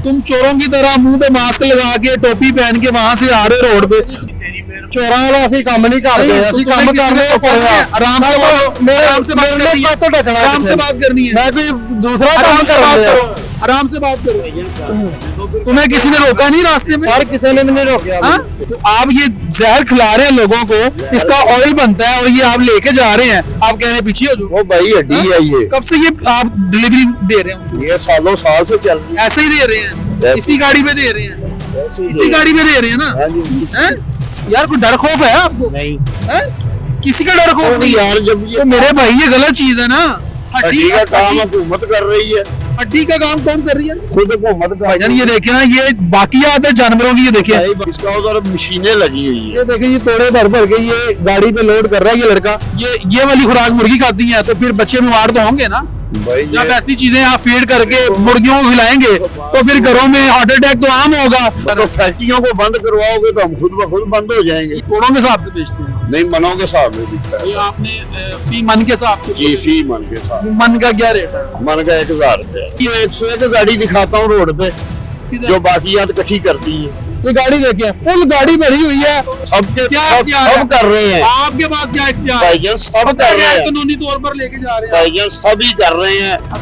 तुम चोरों की तरह मुंह पे मास्क लगा के टोपी पहन के वहां से आ रहे हो रोड पे। चोरों वाला असि काम नहीं करते, असि काम करने आराम से आराम से बात करनी है, तो ढकना आराम से बात करनी है, मैं कोई दूसरा आराम काम से कर बात रहा करो, आराम से बात करो। तुम्हें किसी ने रोका नहीं रास्ते में? सर किसी ने भी नहीं रोका। हाँ? तो आप ये जहर खिला रहे हैं लोगों को, इसका ऑयल बनता है और ये आप लेके जा रहे हैं, आप कह रहे हैं पीछे हो जाओ। वो भाई हड्डी है ये, कब से ये आप डिलीवरी दे रहे हैं? ये सालों साल से चल रही ऐसे ही दे रहे हैं, इसी गाड़ी में दे रहे हैं, इसी गाड़ी में दे रहे हैं ना? हाँ जी। हैं? यार कोई डर खौफ है आपको? नहीं हैं? किसी का डर खौफ नहीं यार, जब ये तो मेरे भाई ये गलत चीज है ना। हड्डी का काम हुकूमत कर रही है, हड्डी का काम कौन कर रही है? खुद हुकूमत कर भाईजान ये देखे ना, ये बाकियात है जानवरों की, ये देखिए इसका उधर मशीनें लगी हुई है। ये देखिए, ये तोड़े भर भर के ये गाड़ी पे लोड कर रहा है ये लड़का। ये वाली खुराक मुर्गी खाती है तो फिर बच्चे बीमार तो होंगे ना। भाई जब ऐसी चीजें आप फीड करके मुर्गियों को खिलाएंगे तो फिर घरों में हार्ट अटैक तो आम होगा। तो फैक्ट्रियों को बंद करवाओगे तो हम खुद ब खुद बंद हो जाएंगे। तोड़ों के हिसाब से बेचते हैं? नहीं, मनों के हिसाब में बिकता है। ये आपने फी मन के हिसाब से? जी, फी मन के साथ। मन का क्या रेट है? मन का 1000 रुपया। ये 101 गाड़ी दिखाता हूँ रोड पे जो बाकियात इकट्ठी करती है। ये गाड़ी देखिए, फुल गाड़ी भरी हुई है। सबके क्या सब क्या है? सब कर रहे हैं आपके पास क्या इख्तियार है? भाईजान, सब कर रहे हैं कानूनी तौर पर लेके जा रहे हैं। भाईजान, सब ही कर रहे हैं।